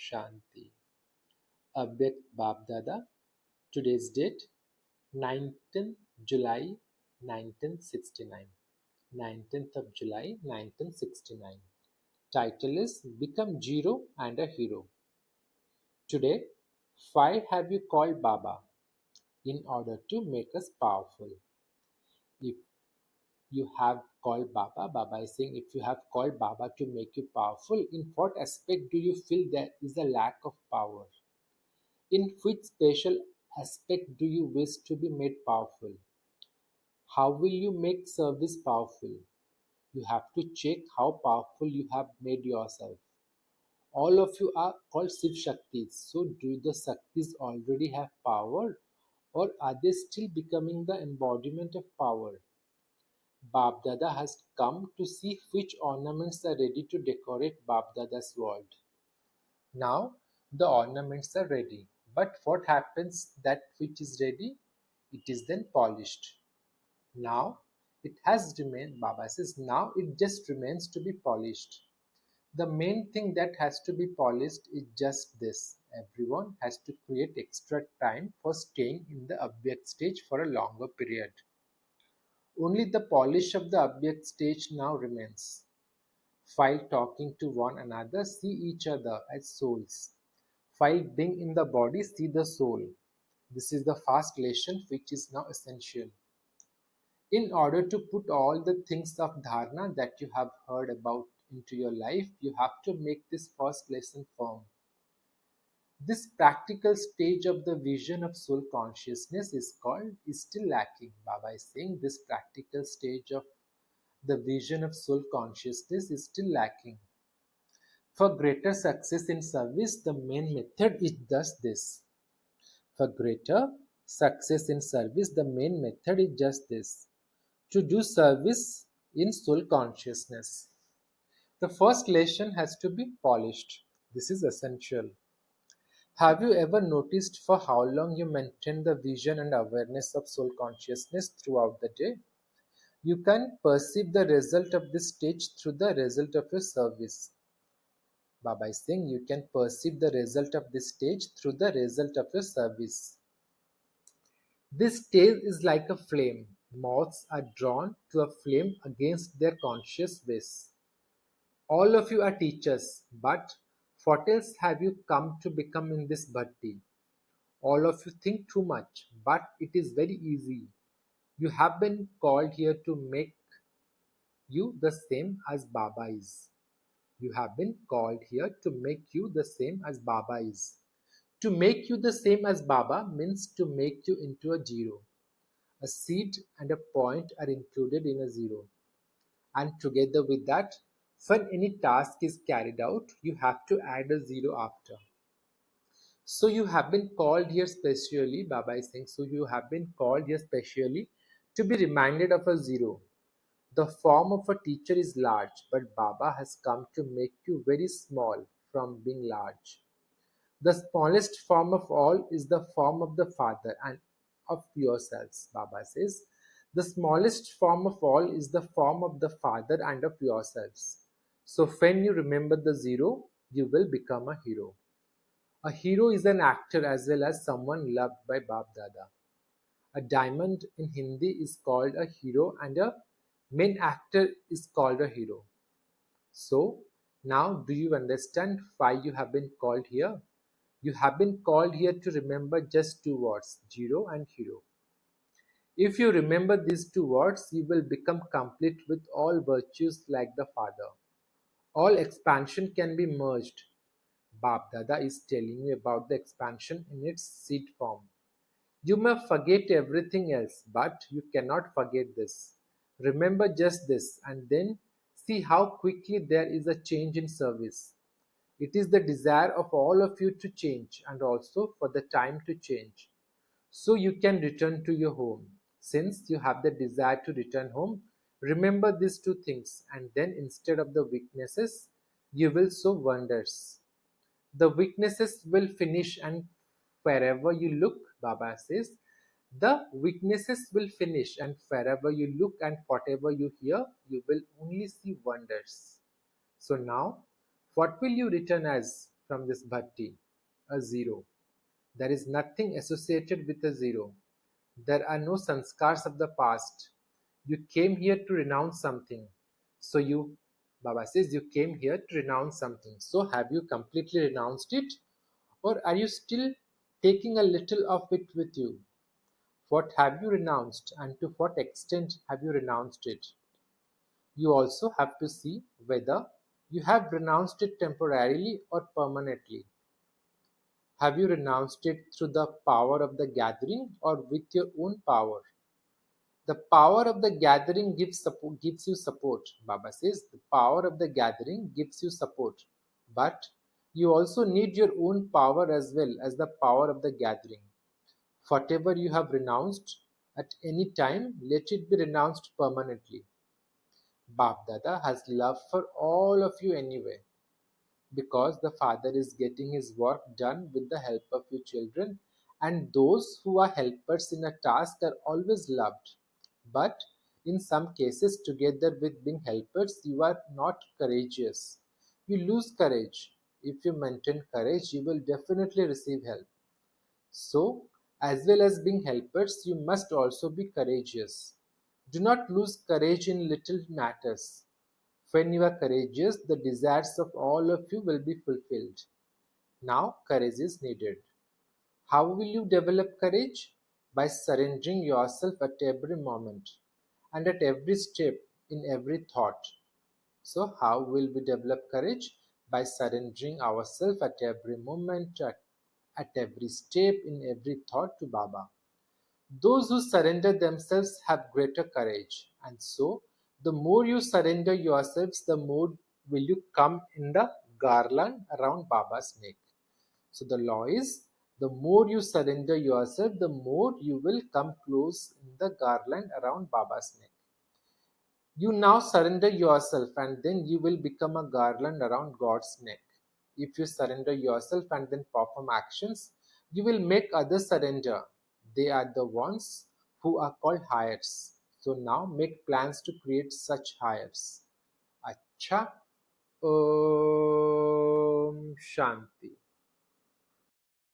Shanti. Avyakt BaapDada. Today's date 19th July 1969. 19th of July 1969. Title is Become Zero and a Hero. Today, why have you called Baba? In order to make us powerful. If you have called Baba, Baba is saying if you have called Baba to make you powerful, in what aspect do you feel there is a lack of power? In which special aspect do you wish to be made powerful? How will you make service powerful? You have to check how powerful you have made yourself. All of you are called Shiv Shaktis. So, do the Shaktis already have power, or are they still becoming the embodiment of power? BaapDada has come to see which ornaments are ready to decorate BaapDada's world. Now the ornaments are ready. But what happens that which is ready? It is then polished. Now it has remained, Baba says, now it just remains to be polished. The main thing that has to be polished is just this. Everyone has to create extra time for staying in the Avyakt stage for a longer period. Only the polish of the Avyakt stage now remains. While talking to one another, see each other as souls. While being in the body, see the soul. This is the first lesson which is now essential. In order to put all the things of dharana that you have heard about into your life, you have to make this first lesson firm. This practical stage of the vision of soul consciousness is still lacking. Baba is saying this practical stage of the vision of soul consciousness is still lacking. For greater success in service, the main method is thus this. For greater success in service, the main method is just this. To do service in soul consciousness. The first lesson has to be polished. This is essential. Have you ever noticed for how long you maintain the vision and awareness of soul consciousness throughout the day? You can perceive the result of this stage through the result of your service. Baba is saying you can perceive the result of this stage through the result of your service. This stage is like a flame. Moths are drawn to a flame against their conscious wish. All of you are teachers, but what else have you come to become in this bhatti? All of you think too much, but it is very easy. You have been called here to make you the same as Baba is. You have been called here to make you the same as Baba is. To make you the same as Baba means to make you into a zero. A seed and a point are included in a zero. And together with that, when any task is carried out, you have to add a zero after. So you have been called here specially, Baba is saying, so you have been called here specially to be reminded of a zero. The form of a teacher is large, but Baba has come to make you very small from being large. The smallest form of all is the form of the Father and of yourselves, Baba says. The smallest form of all is the form of the Father and of yourselves. So when you remember the zero, you will become a hero. A hero is an actor as well as someone loved by BaapDada. A diamond in Hindi is called a hero and a main actor is called a hero. So, now do you understand why you have been called here? You have been called here to remember just two words, zero and hero. If you remember these two words, you will become complete with all virtues like the Father. All expansion can be merged. BaapDada is telling you about the expansion in its seed form. You may forget everything else, but you cannot forget this. Remember just this and then see how quickly there is a change in service. It is the desire of all of you to change and also for the time to change. So you can return to your home. Since you have the desire to return home, remember these two things and then instead of the weaknesses, you will show wonders. The weaknesses will finish and wherever you look, Baba says, the weaknesses will finish and wherever you look and whatever you hear, you will only see wonders. So now, what will you return as from this bhatti? A zero. There is nothing associated with a zero. There are no sanskars of the past. You came here to renounce something. So Baba says, you came here to renounce something. So have you completely renounced it? Or are you still taking a little of it with you? What have you renounced, and to what extent have you renounced it? You also have to see whether you have renounced it temporarily or permanently. Have you renounced it through the power of the gathering or with your own power? The power of the gathering gives you support. Baba says the power of the gathering gives you support. But you also need your own power as well as the power of the gathering. Whatever you have renounced at any time, let it be renounced permanently. BaapDada has love for all of you anyway, because the father is getting his work done with the help of you children, and those who are helpers in a task are always loved. But in some cases, together with being helpers, you are not courageous. You lose courage. If you maintain courage, you will definitely receive help. So, as well as being helpers, you must also be courageous. Do not lose courage in little matters. When you are courageous, the desires of all of you will be fulfilled. Now, courage is needed. How will you develop courage? By surrendering yourself at every moment and at every step in every thought. So, how will we develop courage? By surrendering ourselves at every moment, at every step, in every thought to Baba. Those who surrender themselves have greater courage, and so the more you surrender yourselves, the more will you come in the garland around Baba's neck. So the law is, the more you surrender yourself, the more you will come close in the garland around Baba's neck. You now surrender yourself, and then you will become a garland around God's neck. If you surrender yourself and then perform actions, you will make others surrender. They are the ones who are called hires. So now make plans to create such hires. Acha. Om Shanti.